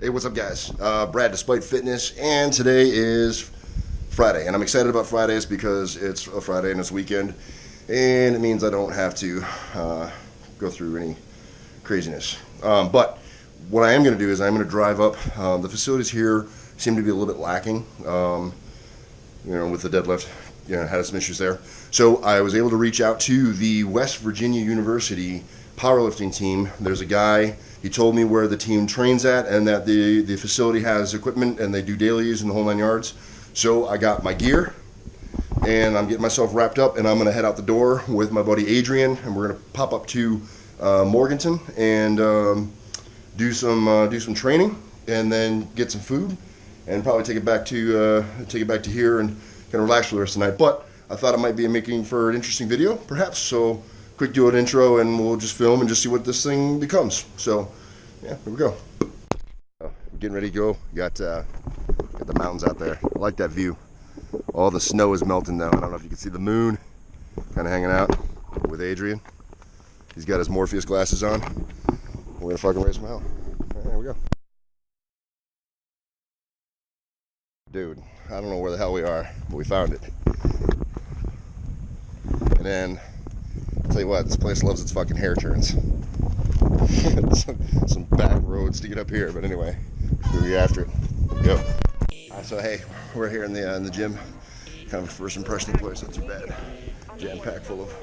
Hey, what's up, guys? Brad, Despite Fitness, and today is Friday, and I'm excited about Fridays because it's a Friday and it's weekend, and it means I don't have to go through any craziness. But what I am going to do is I'm going to drive up. The facilities here seem to be a little bit lacking, with the deadlift. Had some issues there. So I was able to reach out to the West Virginia University powerlifting team. There's a guy, he told me where the team trains at and that the facility has equipment and they do dailies and the whole 9 yards. So I got my gear and I'm getting myself wrapped up and I'm gonna head out the door with my buddy Adrian, and we're gonna pop up to Morganton and do some training and then get some food and probably take it back to here and kind of relax for the rest of the night. But I thought it might be making for an interesting video, perhaps. So quick do an intro and we'll just film and just see what this thing becomes. So yeah, here we go. Getting ready to go. Got the mountains out there. I like that view. All the snow is melting now. I don't know if you can see the moon kind of hanging out with Adrian. He's got his Morpheus glasses on. We're gonna fucking raise some hell. All right, here we go. Dude, I don't know where the hell we are, but we found it. And then, I'll tell you what, this place loves its fucking hair turns. some back roads to get up here, but anyway, we'll be after it. Go. So hey, we're here in the gym. Kind of a first impression of the place, not too bad. Jam packed full of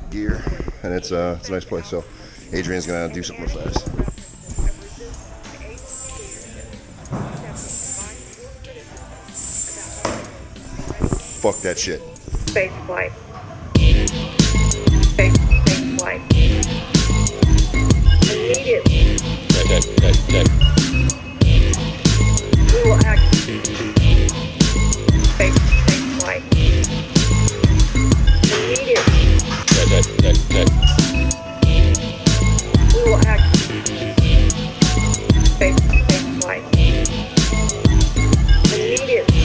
gear, and it's a nice place. So Adrian's gonna do something real fast. Fuck that shit. Space flight. Space flight. Immediately. We will act. Space flight. Immediately. We will act. Space flight. Immediately.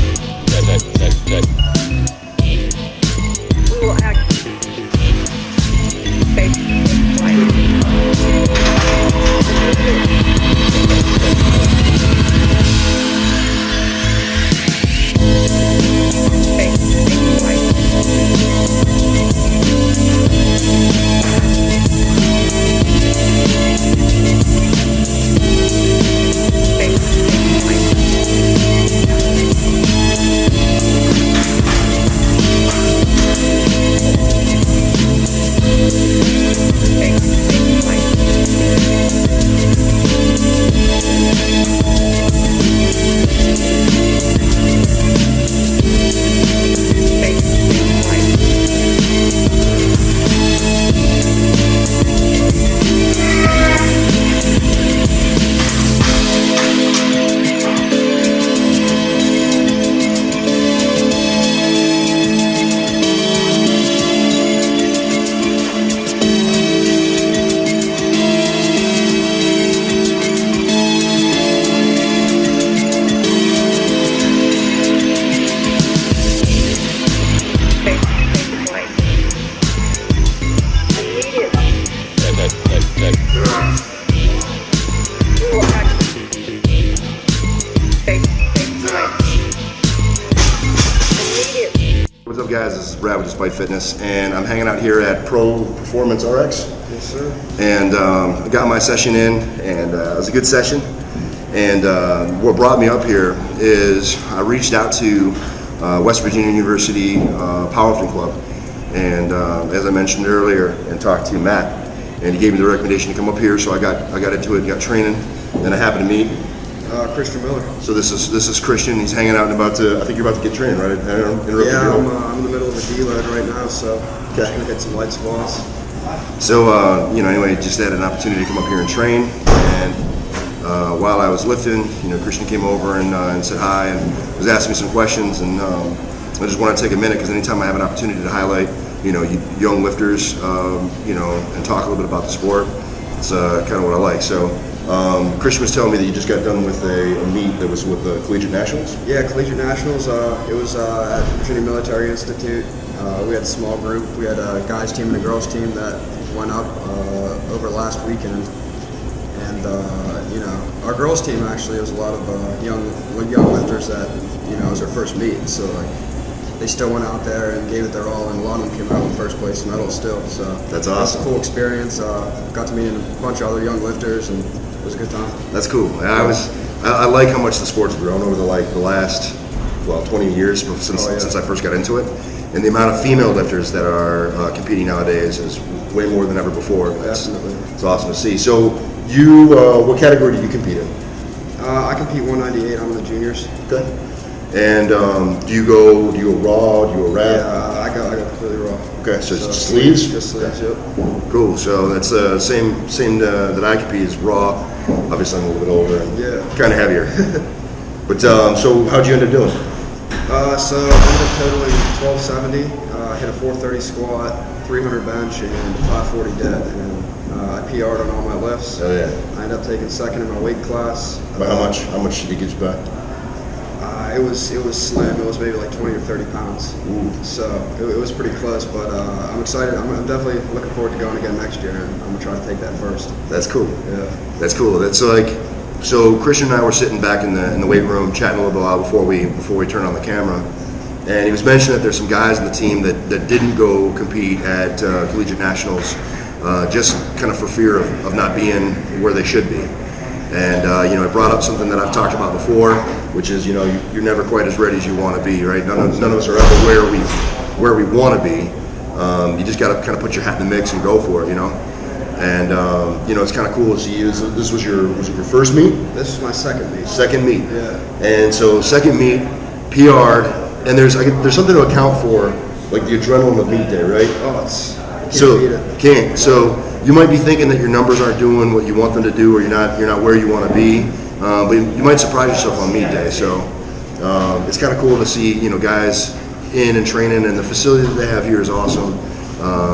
We will act. Space flight. What's up, guys? This is Brad with Despite Fitness, and I'm hanging out here at Pro Performance RX. Yes, sir. And I got my session in, and it was a good session. And what brought me up here is I reached out to West Virginia University Power Lifting Club, and as I mentioned earlier, and talked to Matt, and he gave me the recommendation to come up here. So I got into it, got training, and I happened to meet Christian Miller. So this is Christian. He's hanging out and I think you're about to get trained, right? Yeah, I'm in the middle of a deload right now, so I'm just gonna hit some light squats. So anyway, just had an opportunity to come up here and train, and while I was lifting, Christian came over and said hi and was asking me some questions, and I just want to take a minute because anytime I have an opportunity to highlight, young lifters, and talk a little bit about the sport, it's kind of what I like. So. Christian was telling me that you just got done with a meet that was with the Collegiate Nationals? Yeah, Collegiate Nationals. It was at Virginia Military Institute. We had a small group. We had a guys team and a girls team that went up over last weekend. And you know, our girls team actually was a lot of young lifters that, you know, it was their first meet. So like they still went out there and gave it their all, and a lot of them came out with first place medals still. So that's awesome. It was a cool experience. Got to meet a bunch of other young lifters, and it was a good time. That's cool. I like how much the sport's grown over the last 20 years since I first got into it, and the amount of female lifters that are competing nowadays is way more than ever before. Definitely. It's awesome to see. So you, what category do you compete in? I compete 198. I'm in the juniors. Okay. And do you go raw? Do you go wrap? Yeah, I go completely raw. Okay, so it's just sleeves? Just sleeves, yep. Cool. So that's same that I compete is raw. Obviously, I'm a little bit older and kind of heavier. But so how'd you end up doing? So I ended up totaling 1270. Hit a 430 squat, 300 bench, and 540 dead. And I PR'd on all my lifts. Oh yeah. I ended up taking second in my weight class. But how much? How much did he get you back? It was slim. It was maybe like 20 or 30 pounds. Ooh. So it was pretty close. But I'm excited. I'm definitely looking forward to going again next year, and I'm gonna try to take that first. That's cool. Yeah. That's cool. That's like, so Christian and I were sitting back in the weight room chatting a little bit before we turned on the camera, and he was mentioning that there's some guys on the team that didn't go compete at collegiate nationals, just kind of for fear of not being where they should be. And you know, it brought up something that I've talked about before, which is, you know, you're never quite as ready as you want to be, right? None of us are ever where we want to be. You just got to kind of put your hat in the mix and go for it, you know. And you know, it's kind of cool to see you. This was your first meet? This is my second meet. Second meet. Yeah. And so second meet, PR'd, and there's something to account for, like the adrenaline of meet day, right? Oh, So can't. So you might be thinking that your numbers aren't doing what you want them to do, or you're not where you want to be, but you might surprise yourself on meet day. So it's kind of cool to see, you know, guys in and training, and the facility that they have here is awesome.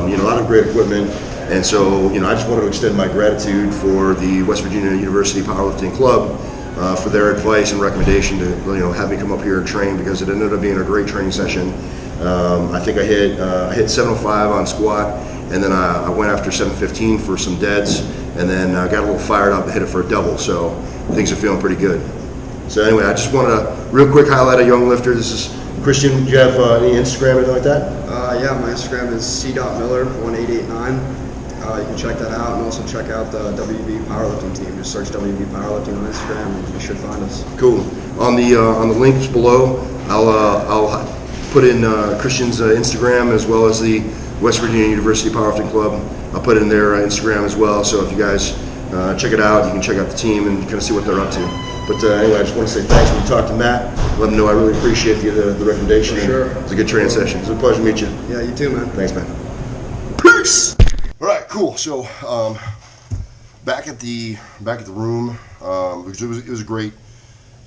You know, a lot of great equipment, and so, you know, I just wanted to extend my gratitude for the West Virginia University Power Lifting Club for their advice and recommendation to, you know, have me come up here and train, because it ended up being a great training session. I think I hit 705 on squat, and then I went after 715 for some deads, and then got a little fired up and hit it for a double. So things are feeling pretty good. So anyway, I just wanted to real quick highlight a young lifter. This is Christian. Do you have any Instagram or anything like that? Yeah, my Instagram is c.miller1889. You can check that out, and also check out the WVU Power Lifting team. Just search WVU Power Lifting on Instagram, and you should find us. Cool. On the links below, I'll put in Christian's Instagram, as well as the West Virginia University Powerlifting Club. I'll put in their Instagram as well, so if you guys check it out, you can check out the team and kind of see what they're up to. But anyway, I just want to say thanks when you talked to Matt. Let him know I really appreciate the recommendation. Sure. It was a good training session. It was a pleasure to meet you. Yeah, you too, man. Thanks, man. Peace! All right, cool. So back at the room, because it was a great,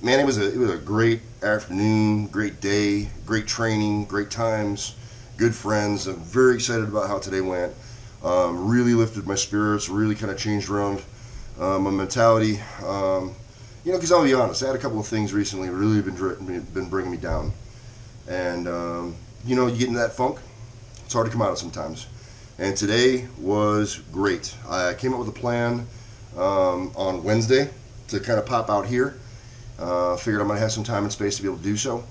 man, it was a great afternoon, great day, great training, great times, good friends. I'm very excited about how today went. Really lifted my spirits, really kind of changed around my mentality. You know, because I'll be honest, I had a couple of things recently that really been bringing me down. And, you know, you get into that funk, it's hard to come out of sometimes. And today was great. I came up with a plan on Wednesday to kind of pop out here. Figured I'm going to have some time and space to be able to do so.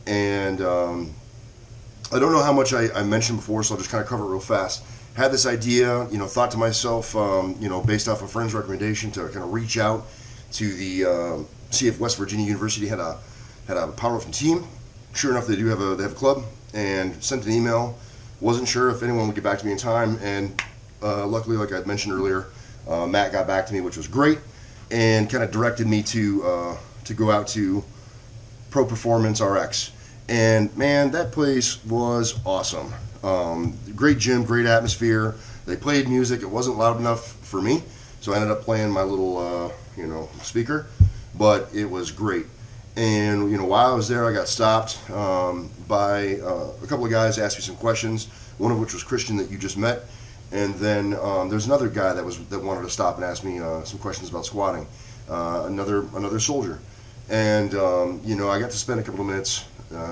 And I don't know how much I mentioned before, so I'll just kind of cover it real fast. Had this idea, you know, thought to myself, you know, based off a friend's recommendation, to kind of reach out to the see if West Virginia University had a powerlifting team. Sure enough, they have a club, and sent an email. Wasn't sure if anyone would get back to me in time, and luckily, like I mentioned earlier, Matt got back to me, which was great, and kind of directed me to go out to Pro Performance RX. And man, that place was awesome. Great gym, great atmosphere. They played music. It wasn't loud enough for me, so I ended up playing my little you know, speaker, but it was great. And you know, while I was there, I got stopped by a couple of guys, asked me some questions. One of which was Christian, that you just met, and then there's another guy that wanted to stop and ask me some questions about squatting. Another soldier, and you know, I got to spend a couple of minutes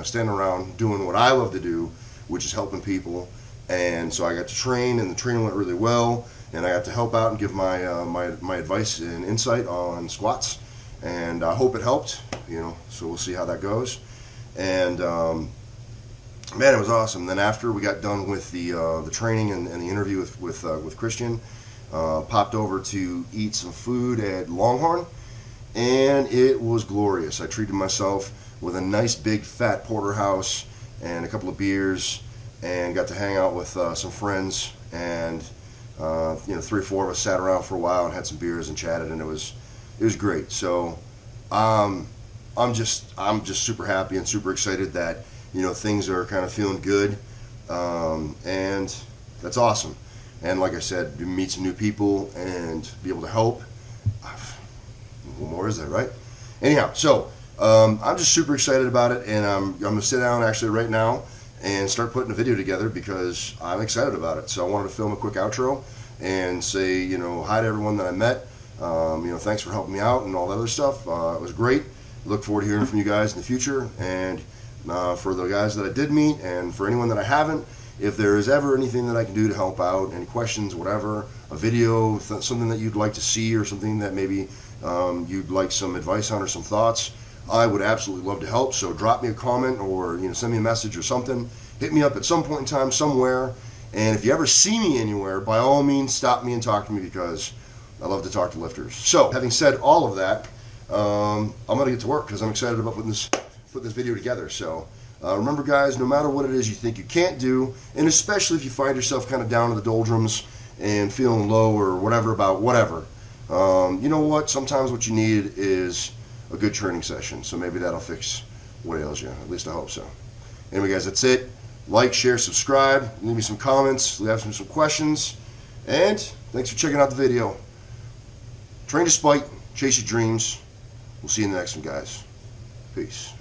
standing around doing what I love to do, which is helping people. And so I got to train, and the training went really well. and I got to help out and give my advice and insight on squats, and I hope it helped. So we'll see how that goes. And man, it was awesome. Then after we got done with the training and the interview with Christian, popped over to eat some food at Longhorn, and it was glorious. I treated myself with a nice big fat porterhouse and a couple of beers, and got to hang out with some friends, and 3 or 4 of us sat around for a while and had some beers and chatted, and it was great. So I'm just super happy and super excited that things are kind of feeling good, and that's awesome. And like I said, meet some new people and be able to help. What more is there, right? Anyhow, so I'm just super excited about it, and I'm gonna sit down actually right now and start putting a video together because I'm excited about it. So I wanted to film a quick outro and say, hi to everyone that I met. Thanks for helping me out and all that other stuff. It was great. Look forward to hearing from you guys in the future. And for the guys that I did meet, and for anyone that I haven't, if there is ever anything that I can do to help out, any questions, whatever, a video, something that you'd like to see, or something that maybe you'd like some advice on or some thoughts, I would absolutely love to help. So drop me a comment, or send me a message or something. Hit me up at some point in time somewhere. And if you ever see me anywhere, by all means stop me and talk to me, because I love to talk to lifters. So having said all of that, I'm gonna get to work because I'm excited about putting this video together. So remember, guys, no matter what it is you think you can't do, and especially if you find yourself kind of down in the doldrums and feeling low or whatever about whatever, you know what? Sometimes what you need is a good training session. So maybe that'll fix what ails you. At least I hope so. Anyway, guys, that's it. Like, share, subscribe. Leave me some comments. Leave some questions. And thanks for checking out the video. Train despite, chase your dreams. We'll see you in the next one, guys. Peace.